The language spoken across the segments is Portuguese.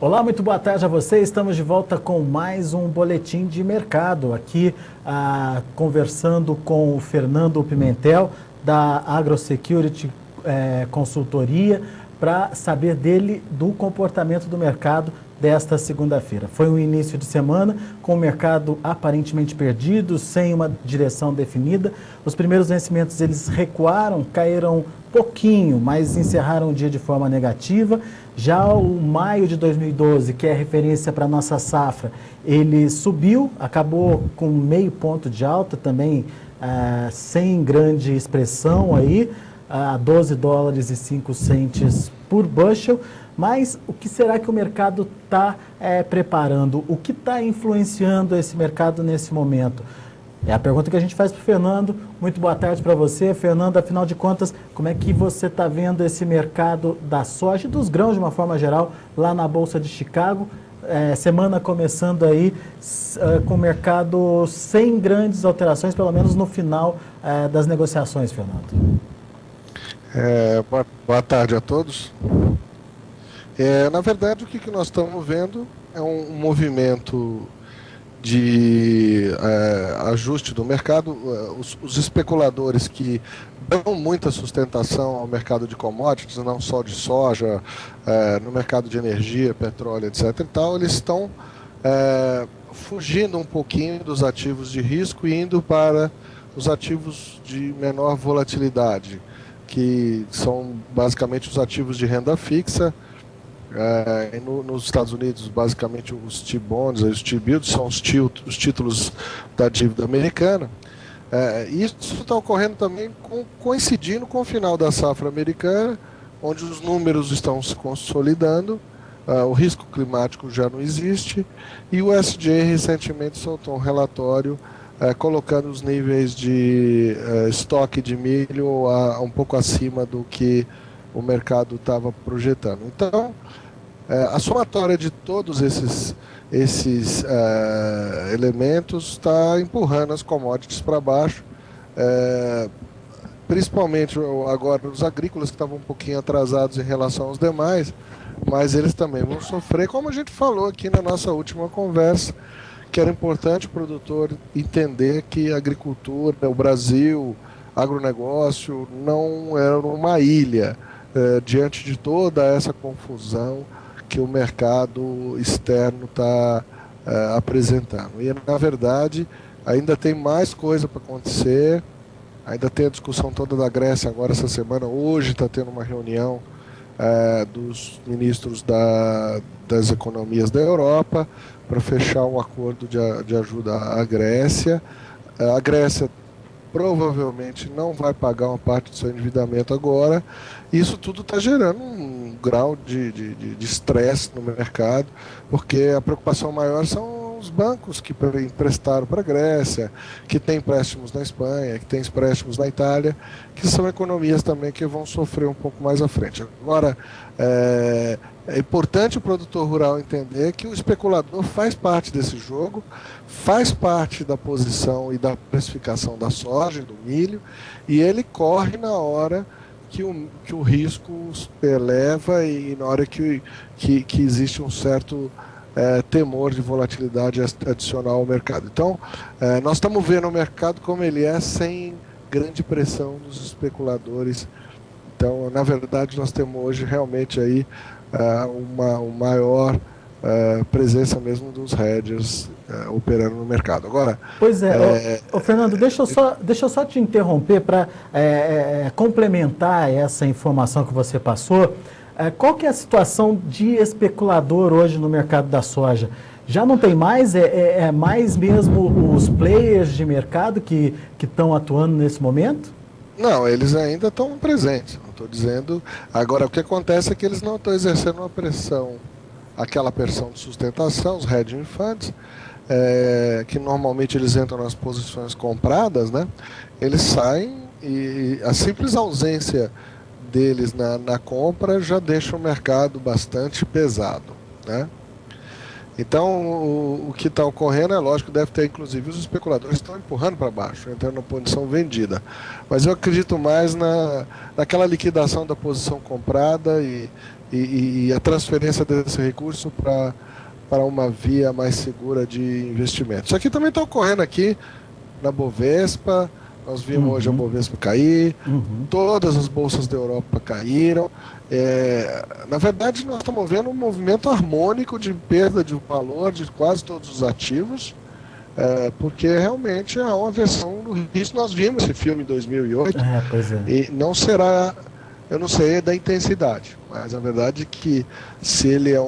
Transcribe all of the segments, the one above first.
Olá, muito boa tarde a você. Estamos de volta com mais um boletim de mercado. Aqui conversando com o Fernando Pimentel, da AgroSecurity Consultoria, para saber dele do comportamento do mercado desta segunda-feira. Foi um início de semana com o mercado aparentemente perdido, sem uma direção definida. Os primeiros vencimentos eles recuaram, caíram pouquinho, mas encerraram o dia de forma negativa. Já o maio de 2012, que é referência para a nossa safra, ele subiu, acabou com meio ponto de alta, também sem grande expressão aí, a $12,05 por bushel. Mas o que será que o mercado está preparando? O que está influenciando esse mercado nesse momento? É a pergunta que a gente faz para o Fernando. Muito boa tarde para você, Fernando. Afinal de contas, como é que você está vendo esse mercado da soja e dos grãos de uma forma geral lá na Bolsa de Chicago? Semana começando aí com o mercado sem grandes alterações, pelo menos no final das negociações, Fernando. Boa tarde a todos. Na verdade, o que nós estamos vendo é um movimento de ajuste do mercado. Os especuladores que dão muita sustentação ao mercado de commodities, não só de soja, no mercado de energia, petróleo, etc. e tal, eles estão fugindo um pouquinho dos ativos de risco e indo para os ativos de menor volatilidade, que são basicamente os ativos de renda fixa. Nos Estados Unidos, basicamente os T-bonds, os T-bills são os títulos da dívida americana. Isso está ocorrendo também coincidindo com o final da safra americana, onde os números estão se consolidando, o risco climático já não existe, e o USDA recentemente soltou um relatório colocando os níveis de estoque de milho um pouco acima do que o mercado estava projetando. Então, a somatória de todos esses elementos está empurrando as commodities para baixo, principalmente agora os agrícolas que estavam um pouquinho atrasados em relação aos demais, mas eles também vão sofrer, como a gente falou aqui na nossa última conversa, que era importante o produtor entender que a agricultura, o Brasil, agronegócio, não era uma ilha diante de toda essa confusão que o mercado externo está apresentando. E, na verdade, ainda tem mais coisa para acontecer, ainda tem a discussão toda da Grécia agora essa semana. Hoje está tendo uma reunião dos ministros das economias da Europa para fechar um acordo de ajuda à Grécia. A Grécia provavelmente não vai pagar uma parte do seu endividamento agora. Isso tudo está gerando um grau de estresse no mercado, porque a preocupação maior são os bancos que emprestaram para a Grécia, que tem empréstimos na Espanha, que tem empréstimos na Itália, que são economias também que vão sofrer um pouco mais à frente. Agora, é importante o produtor rural entender que o especulador faz parte desse jogo, faz parte da posição e da precificação da soja e do milho, e ele corre na hora que o risco eleva e na hora que existe um certo temor de volatilidade adicional ao mercado. Então, nós estamos vendo o mercado como ele é, sem grande pressão dos especuladores. Então, na verdade, nós temos hoje realmente aí uma maior presença mesmo dos hedgers operando no mercado. Agora, pois é, Fernando, deixa eu só te interromper para complementar essa informação que você passou. Qual que é a situação de especulador hoje no mercado da soja? Já não tem mais? É mais mesmo os players de mercado que estão atuando nesse momento? Não, eles ainda estão presentes, não estou dizendo. Agora, o que acontece é que eles não estão exercendo uma pressão, aquela pressão de sustentação, os hedging funds, que normalmente eles entram nas posições compradas, né? Eles saem e a simples ausência deles na compra já deixa o mercado bastante pesado, né? Então, o que está ocorrendo é lógico, deve ter, inclusive, os especuladores estão empurrando para baixo, entrando na posição vendida. Mas eu acredito mais naquela liquidação da posição comprada e a transferência desse recurso para uma via mais segura de investimento. Isso aqui também está ocorrendo aqui na Bovespa. Nós vimos hoje a Bovespa cair, todas as bolsas da Europa caíram. Na verdade, nós estamos vendo um movimento harmônico de perda de valor de quase todos os ativos, porque realmente é uma versão do risco. Nós vimos esse filme em 2008, Pois é. e não será, eu não sei da intensidade, mas a verdade é que se ele é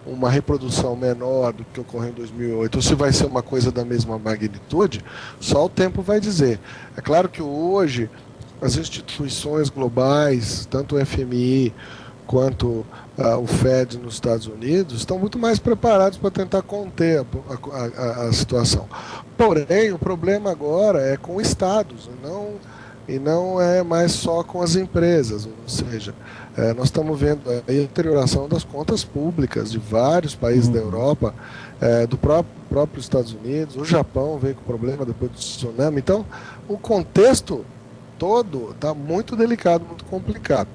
uma reprodução menor do que ocorreu em 2008, ou se vai ser uma coisa da mesma magnitude, só o tempo vai dizer. É claro que hoje as instituições globais, tanto o FMI quanto o Fed nos Estados Unidos, estão muito mais preparados para tentar conter a situação. Porém, o problema agora é com estados, e não é mais só com as empresas, ou seja, nós estamos vendo a deterioração das contas públicas de vários países da Europa, do próprio Estados Unidos, o Japão veio com problema depois do tsunami. Então, o contexto todo está muito delicado, muito complicado.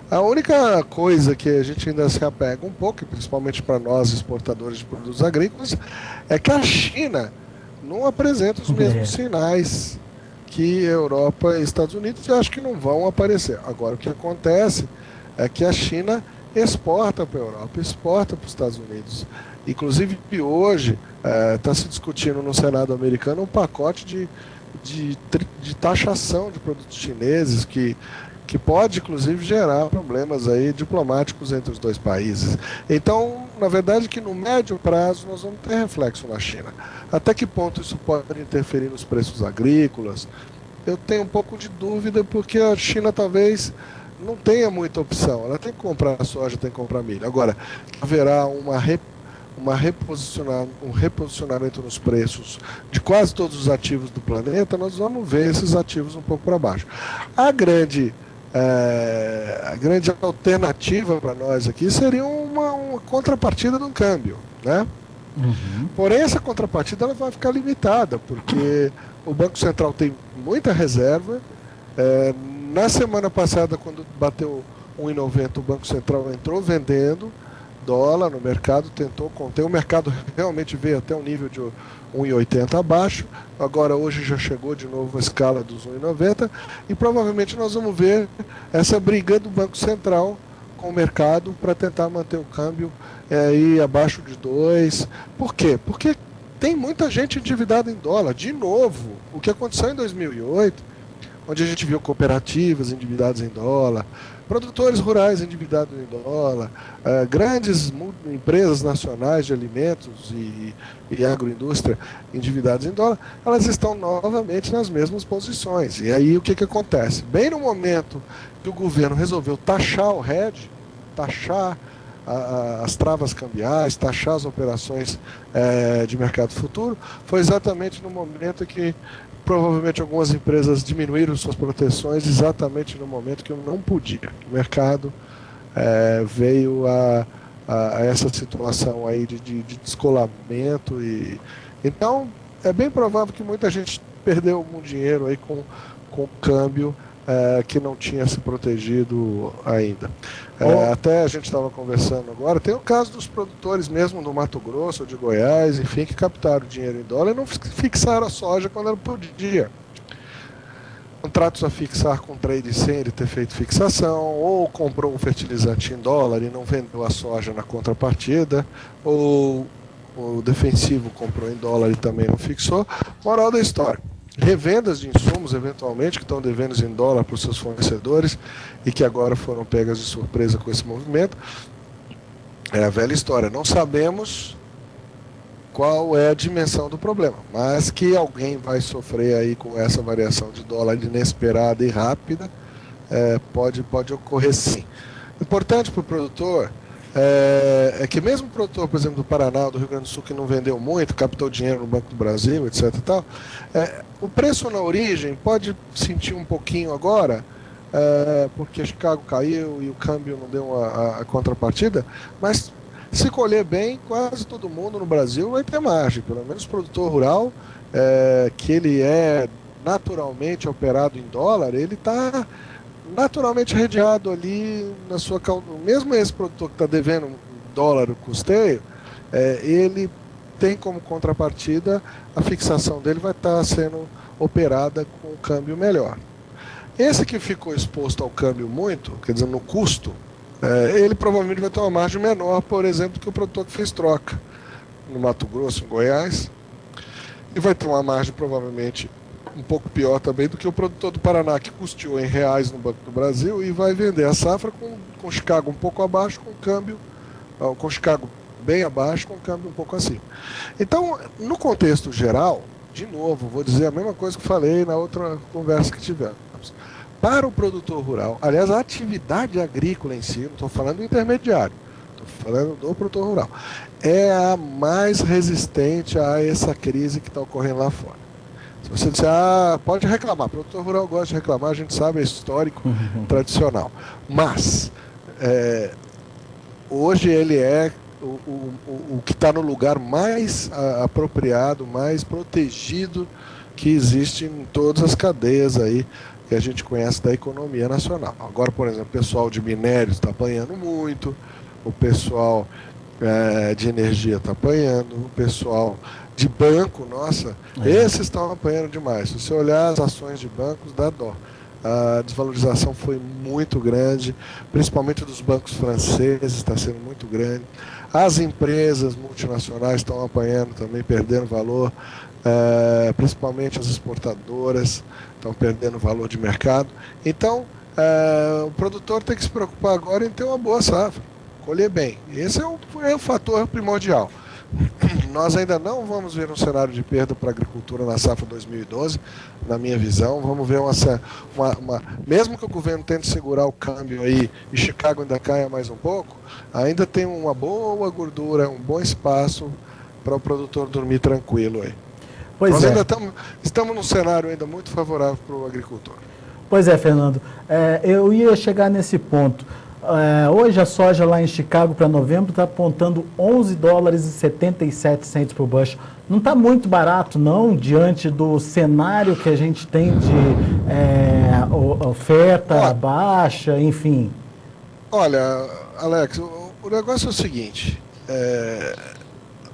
A única coisa que a gente ainda se apega um pouco, e principalmente para nós exportadores de produtos agrícolas, é que a China não apresenta os mesmos sinais que Europa e Estados Unidos, eu acho que não vão aparecer. Agora, o que acontece é que a China exporta para a Europa, exporta para os Estados Unidos. Inclusive, hoje está se discutindo no Senado americano um pacote de taxação de produtos chineses que pode, inclusive, gerar problemas aí diplomáticos entre os dois países. Então, na verdade, que no médio prazo nós vamos ter reflexo na China. Até que ponto isso pode interferir nos preços agrícolas? Eu tenho um pouco de dúvida, porque a China talvez não tenha muita opção. Ela tem que comprar soja, tem que comprar milho. Agora, haverá um reposicionamento nos preços de quase todos os ativos do planeta, nós vamos ver esses ativos um pouco para baixo. A grande alternativa para nós aqui seria uma contrapartida do câmbio, né? Porém, essa contrapartida ela vai ficar limitada, porque o Banco Central tem muita reserva. Na semana passada, quando bateu 1,90, o Banco Central entrou vendendo dólar no mercado, tentou conter. O mercado realmente veio até um nível de 1,80 abaixo. Agora, hoje já chegou de novo a escala dos 1,90, e provavelmente nós vamos ver essa briga do Banco Central com o mercado para tentar manter o câmbio aí abaixo de 2. Por quê? Porque tem muita gente endividada em dólar. De novo, o que aconteceu em 2008, onde a gente viu cooperativas endividadas em dólar, produtores rurais endividados em dólar, grandes empresas nacionais de alimentos e agroindústria endividadas em dólar, elas estão novamente nas mesmas posições. E aí o que acontece? Bem no momento que o governo resolveu taxar o hedge, taxar as travas cambiais, taxar as operações de mercado futuro, foi exatamente no momento que provavelmente algumas empresas diminuíram suas proteções, exatamente no momento que eu não podia. O mercado veio a essa situação aí de descolamento. Então, é bem provável que muita gente perdeu algum dinheiro aí com o câmbio que não tinha se protegido ainda. Até a gente estava conversando agora, tem o caso dos produtores mesmo do Mato Grosso ou de Goiás, enfim, que captaram dinheiro em dólar e não fixaram a soja quando ela podia. Contratos a fixar com trade sem ele ter feito fixação, ou comprou um fertilizante em dólar e não vendeu a soja na contrapartida, ou o defensivo comprou em dólar e também não fixou. Moral da história: revendas de insumos, eventualmente, que estão devendo em dólar para os seus fornecedores e que agora foram pegas de surpresa com esse movimento. É a velha história. Não sabemos qual é a dimensão do problema, mas que alguém vai sofrer aí com essa variação de dólar inesperada e rápida, pode ocorrer sim. Importante para o produtor é que mesmo o produtor, por exemplo, do Paraná, do Rio Grande do Sul, que não vendeu muito, captou dinheiro no Banco do Brasil, etc. e tal, o preço na origem pode sentir um pouquinho agora, porque Chicago caiu e o câmbio não deu a contrapartida, mas Se colher bem, quase todo mundo no Brasil vai ter margem, pelo menos o produtor rural, que ele é naturalmente operado em dólar, ele está naturalmente redeado ali na sua... Mesmo esse produtor que está devendo dólar o custeio, ele tem como contrapartida a fixação dele vai estar sendo operada com um câmbio melhor. Esse que ficou exposto ao câmbio muito, quer dizer, no custo, ele provavelmente vai ter uma margem menor, por exemplo, que o produtor que fez troca no Mato Grosso, em Goiás, e vai ter uma margem provavelmente um pouco pior também do que o produtor do Paraná, que custeou em reais no Banco do Brasil e vai vender a safra com Chicago um pouco abaixo, com Chicago bem abaixo, com câmbio um pouco acima. Então, no contexto geral, de novo, vou dizer a mesma coisa que falei na outra conversa que tivemos. Para o produtor rural, aliás, a atividade agrícola em si, não estou falando do intermediário, estou falando do produtor rural, é a mais resistente a essa crise que está ocorrendo lá fora. Se você disser, pode reclamar, o produtor rural gosta de reclamar, a gente sabe, é histórico, tradicional. Mas, hoje ele é o que está no lugar mais apropriado, mais protegido que existe em todas as cadeias aí que a gente conhece da economia nacional. Agora, por exemplo, o pessoal de minérios está apanhando muito, o pessoal de energia está apanhando, o pessoal de banco, nossa, esses estão apanhando demais. Se você olhar as ações de bancos, dá dó. A desvalorização foi muito grande, principalmente dos bancos franceses, está sendo muito grande. As empresas multinacionais estão apanhando também, perdendo valor, principalmente as exportadoras estão perdendo valor de mercado. Então, o produtor tem que se preocupar agora em ter uma boa safra, colher bem. Esse é o fator primordial. Nós ainda não vamos ver um cenário de perda para a agricultura na safra 2012, na minha visão. Vamos ver mesmo que o governo tente segurar o câmbio aí e Chicago ainda caia mais um pouco, ainda tem uma boa gordura, um bom espaço para o produtor dormir tranquilo aí. Nós ainda estamos num cenário ainda muito favorável para o agricultor. Pois é, Fernando. Eu ia chegar nesse ponto. Hoje a soja lá em Chicago para novembro está apontando 11 dólares e 77 centos por bushel. Não está muito barato, não, diante do cenário que a gente tem de oferta baixa, enfim. Olha, Alex, o negócio é o seguinte,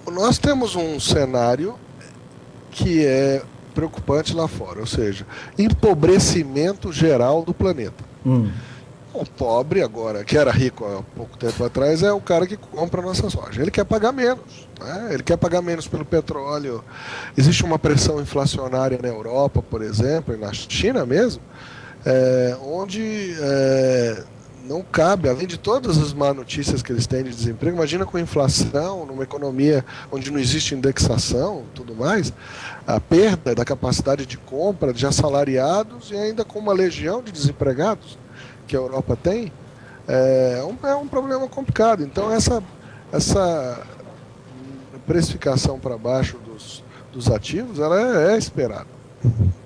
nós temos um cenário que é preocupante lá fora, ou seja, empobrecimento geral do planeta. O pobre agora, que era rico há pouco tempo atrás, é o cara que compra a nossa soja. Ele quer pagar menos, né? Ele quer pagar menos pelo petróleo. Existe uma pressão inflacionária na Europa, por exemplo, e na China mesmo, onde não cabe, além de todas as má notícias que eles têm de desemprego, imagina com inflação, numa economia onde não existe indexação e tudo mais, a perda da capacidade de compra de assalariados e ainda com uma legião de desempregados que a Europa tem, é um problema complicado. Então essa precificação para baixo dos ativos, ela é esperada.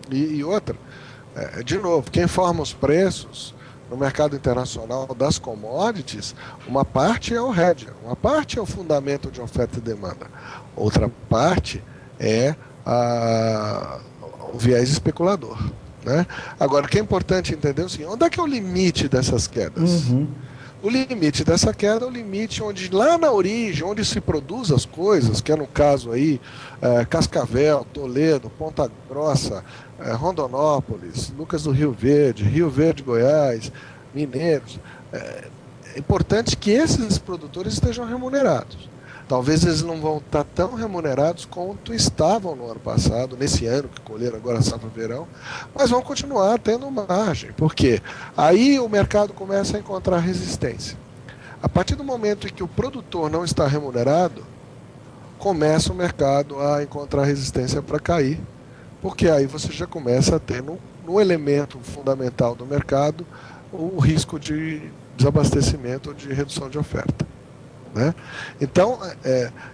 E outra, de novo, quem forma os preços no mercado internacional das commodities, uma parte é o hedge, uma parte é o fundamento de oferta e demanda, outra parte é o viés especulador. Né? Agora, o que é importante entender é o seguinte, onde é que é o limite dessas quedas? O limite dessa queda é o limite onde, lá na origem, onde se produz as coisas, que é no caso aí, Cascavel, Toledo, Ponta Grossa, Rondonópolis, Lucas do Rio Verde, Goiás, Mineiros. É importante que esses produtores estejam remunerados. Talvez eles não vão estar tão remunerados quanto estavam no ano passado, nesse ano que colheram agora a safra verão, mas vão continuar tendo margem. Por quê? Aí o mercado começa a encontrar resistência. A partir do momento em que o produtor não está remunerado, começa o mercado a encontrar resistência para cair, porque aí você já começa a ter no elemento fundamental do mercado o risco de desabastecimento ou de redução de oferta. Né? Então,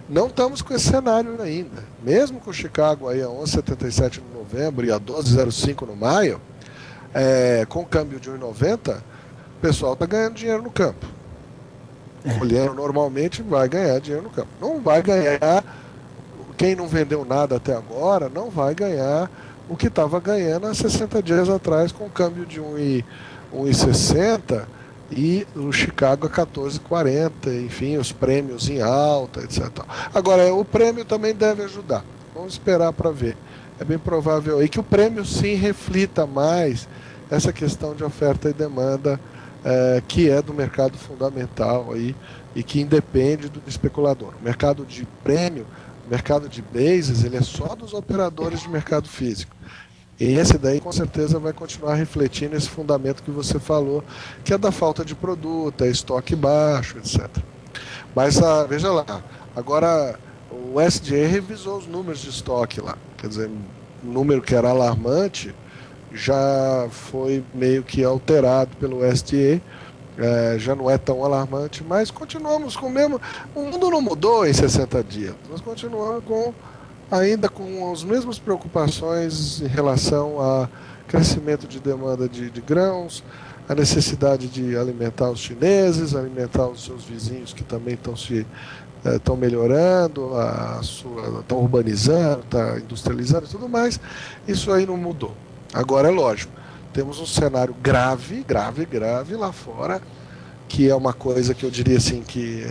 não estamos com esse cenário ainda. Mesmo com o Chicago aí a 11,77 no novembro e a 12,05 no maio, com câmbio de 1,90, o pessoal está ganhando dinheiro no campo. colhendo normalmente, vai ganhar dinheiro no campo. Não vai ganhar, quem não vendeu nada até agora, não vai ganhar o que estava ganhando há 60 dias atrás, com o câmbio de 1,60 e o Chicago a 14,40, enfim, os prêmios em alta, etc. Agora, o prêmio também deve ajudar. Vamos esperar para ver. É bem provável aí que o prêmio sim reflita mais essa questão de oferta e demanda, que é do mercado fundamental aí e que independe do especulador. O mercado de prêmio, o mercado de bases, ele é só dos operadores de mercado físico. E esse daí com certeza vai continuar refletindo esse fundamento que você falou, que é da falta de produto, é estoque baixo, etc. Mas veja lá, agora o SDA revisou os números de estoque lá, quer dizer, o número que era alarmante já foi meio que alterado pelo SDA, já não é tão alarmante, mas continuamos com o mesmo. O mundo não mudou em 60 dias, nós continuamos ainda com as mesmas preocupações em relação a crescimento de demanda de grãos, a necessidade de alimentar os chineses, alimentar os seus vizinhos que também estão melhorando, estão urbanizando, estão industrializando e tudo mais. Isso aí não mudou. Agora é lógico, temos um cenário grave lá fora, que é uma coisa que eu diria assim que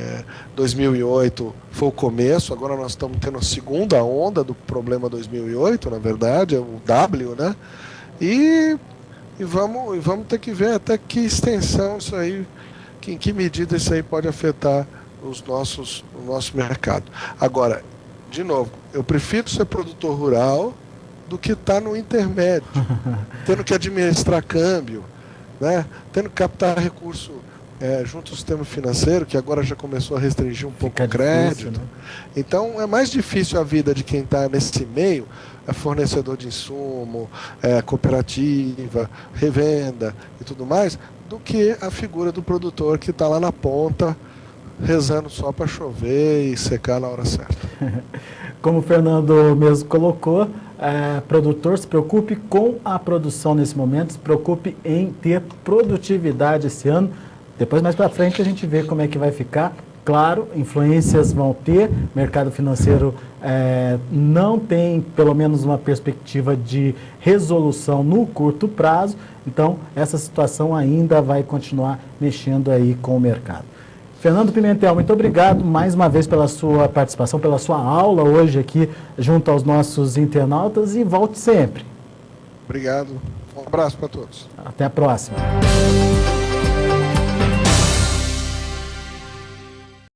2008 foi o começo, agora nós estamos tendo a segunda onda do problema 2008, na verdade, é o W, né? E vamos ter que ver até que extensão isso aí, em que medida isso aí pode afetar o nosso mercado. Agora, de novo, eu prefiro ser produtor rural do que estar no intermédio, tendo que administrar câmbio, né? Tendo que captar recurso junto ao sistema financeiro, que agora já começou a restringir um pouco o crédito. Difícil, né? Então, é mais difícil a vida de quem está nesse meio, fornecedor de insumo, cooperativa, revenda e tudo mais, do que a figura do produtor que está lá na ponta, rezando só para chover e secar na hora certa. Como o Fernando mesmo colocou, produtor, se preocupe com a produção nesse momento, se preocupe em ter produtividade esse ano. Depois, mais para frente, a gente vê como é que vai ficar. Claro, influências vão ter, mercado financeiro não tem, pelo menos, uma perspectiva de resolução no curto prazo, então essa situação ainda vai continuar mexendo aí com o mercado. Fernando Pimentel, muito obrigado mais uma vez pela sua participação, pela sua aula hoje aqui junto aos nossos internautas e volte sempre. Obrigado. Um abraço para todos. Até a próxima.